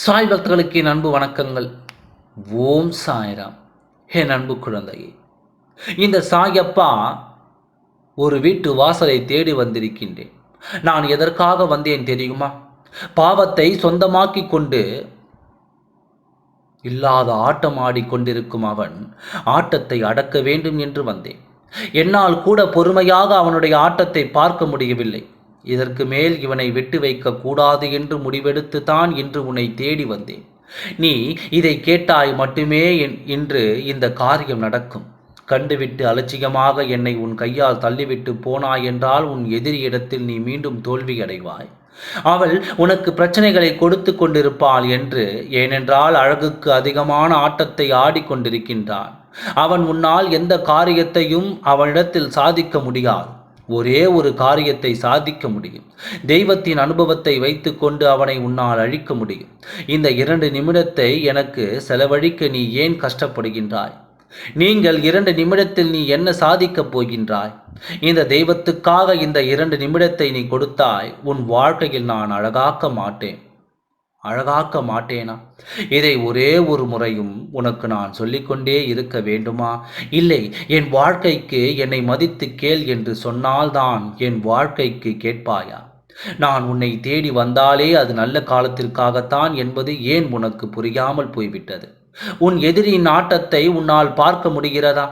சாய் பக்தர்களுக்கு என் அன்பு வணக்கங்கள். ஓம் சாய்ராம். என் அன்பு குழந்தையே, இந்த சாயப்பா ஒரு வீட்டு வாசலை தேடி வந்திருக்கின்றேன். நான் எதற்காக வந்தேன் தெரியுமா? பாவத்தை சொந்தமாக்கிக் கொண்டு இல்லாத ஆட்டம் ஆடிக்கொண்டிருக்கும் அவன் ஆட்டத்தை அடக்க வேண்டும் என்று வந்தேன். என்னால் கூட பொறுமையாக அவனுடைய ஆட்டத்தை பார்க்க முடியவில்லை. இதற்கு மேல் இவனை விட்டு வைக்க கூடாது என்று முடிவெடுத்து தான் இன்று உன்னை தேடி வந்தேன். நீ இதை கேட்டாய் மட்டுமே இன்று இந்த காரியம் நடக்கும். கண்டுவிட்டு அலட்சியமாக என்னை உன் கையால் தள்ளிவிட்டு போனாய் என்றால் உன் எதிரியிடத்தில் நீ மீண்டும் தோல்வி அடைவாய். அவள் உனக்கு பிரச்சனைகளை கொடுத்து கொண்டிருப்பாள் என்று. ஏனென்றால் அழகுக்கு அதிகமான ஆட்டத்தை ஆடிக்கொண்டிருக்கின்றான் அவன். உன்னால் எந்த காரியத்தையும் அவனிடத்தில் சாதிக்க முடியாது. ஒரே ஒரு காரியத்தை சாதிக்க முடியும். தெய்வத்தின் அனுபவத்தை வைத்துக்கொண்டு அவனை உன்னால் அழிக்க முடியும். இந்த 2 நிமிடத்தை எனக்கு செலவழிக்க நீ ஏன் கஷ்டப்படுகின்றாய்? நீங்கள் 2 நிமிடத்தில் நீ என்ன சாதிக்கப் போகின்றாய்? இந்த தெய்வத்துக்காக இந்த 2 நிமிடத்தை நீ கொடுத்தாய். உன் வாழ்க்கையில் நான் அழகாக்க மாட்டேனா? இதை ஒரே ஒரு முறையும் உனக்கு நான் சொல்லிக்கொண்டே இருக்க வேண்டுமா? இல்லை, என் வாழ்க்கைக்கு என்னை மதித்து கேள் என்று சொன்னால்தான் என் வாழ்க்கைக்கு கேட்பாயா? நான் உன்னை தேடி வந்தாலே அது நல்ல காலத்திற்காகத்தான் என்பது ஏன் உனக்கு புரியாமல் போய்விட்டது? உன் எதிரியின் ஆட்டத்தை உன்னால் பார்க்க முடிகிறதா?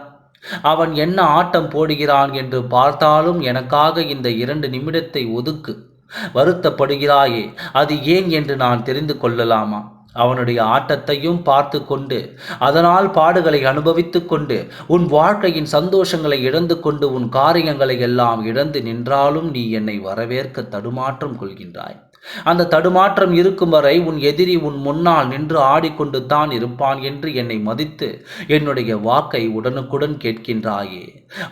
அவன் என்ன ஆட்டம் போடுகிறான் என்று பார்த்தாலும் எனக்காக இந்த 2 நிமிடத்தை ஒதுக்கு. வருத்தப்படுகிறாயே, அது ஏன் என்று நான் தெரிந்து கொள்ளலாமா? அவனுடைய ஆட்டத்தையும் பார்த்து கொண்டு அதனால் பாடுகளை அனுபவித்து கொண்டு உன் வாழ்க்கையின் சந்தோஷங்களை இழந்து கொண்டு உன் காரியங்களை எல்லாம் இழந்து நின்றாலும் நீ என்னை வரவேற்க தடுமாற்றம் கொள்கின்றாய். அந்த தடுமாற்றம் இருக்கும் வரை உன் எதிரி உன் முன்னால் நின்று ஆடிக்கொண்டு தான் இருப்பான் என்று என்னை மதித்து என்னுடைய வாக்கை உடனுக்குடன் கேட்கின்றாயே,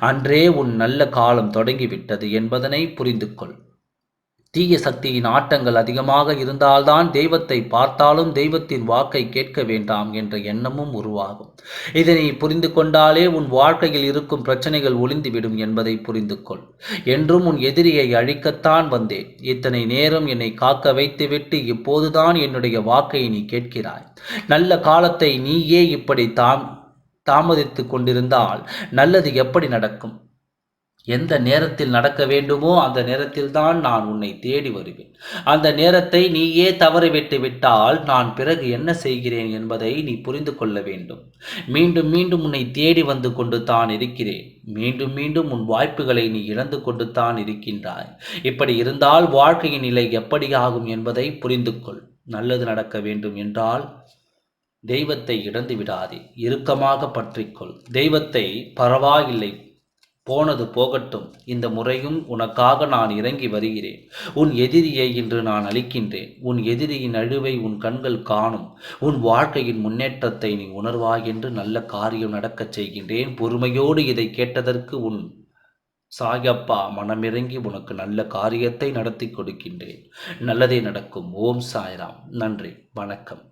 அன்றே உன் நல்ல காலம் தொடங்கிவிட்டது என்பதனை புரிந்து கொள். தீய சக்தியின் ஆட்டங்கள் அதிகமாக இருந்தால்தான் தெய்வத்தை பார்த்தாலும் தெய்வத்தின் வாக்கை கேட்க வேண்டாம் என்ற எண்ணமும் உருவாகும். இதனை புரிந்து கொண்டாலே உன் வாழ்க்கையில் இருக்கும் பிரச்சனைகள் ஒளிந்துவிடும் என்பதை புரிந்து கொள். என்றும் உன் எதிரியை அழிக்கத்தான் வந்தேன். இத்தனை நேரம் என்னை காக்க வைத்துவிட்டு இப்போதுதான் என்னுடைய வாக்கை நீ கேட்கிறாய். நல்ல காலத்தை நீயே இப்படி தாமதித்து கொண்டிருந்தால் நல்லது எப்படி நடக்கும்? எந்த நேரத்தில் நடக்க வேண்டுமோ அந்த நேரத்தில் தான் நான் உன்னை தேடி வருவேன். அந்த நேரத்தை நீயே தவறிவிட்டு விட்டால் நான் பிறகு என்ன செய்கிறேன் என்பதை நீ புரிந்து கொள்ள வேண்டும். மீண்டும் மீண்டும் உன்னை தேடி வந்து கொண்டு தான் இருக்கிறேன். மீண்டும் மீண்டும் உன் வாய்ப்புகளை நீ இழந்து கொண்டு தான் இருக்கின்றாய். இப்படி இருந்தால் வாழ்க்கையின் நிலை எப்படி ஆகும் என்பதை புரிந்து கொள். நல்லது நடக்க வேண்டும் என்றால் தெய்வத்தை இழந்து விடாதே. இறுக்கமாக பற்றிக்கொள். தெய்வத்தை பரவாயில்லை, போனது போகட்டும், இந்த முறையும் உனக்காக நான் இறங்கி வருகிறேன். உன் எதிரியை இன்று நான் அழிக்கின்றேன். உன் எதிரியின் அழிவை உன் கண்கள் காணும். உன் வாழ்க்கையின் முன்னேற்றத்தை நீ உணர்வாய் என்று நல்ல காரியம் நடக்கச் செய்கின்றேன். பொறுமையோடு இதை கேட்டதற்கு உன் சாயப்பா மனமிறங்கி உனக்கு நல்ல காரியத்தை நடத்தி கொடுக்கின்றேன். நல்லதே நடக்கும். ஓம் சாய்ராம். நன்றி, வணக்கம்.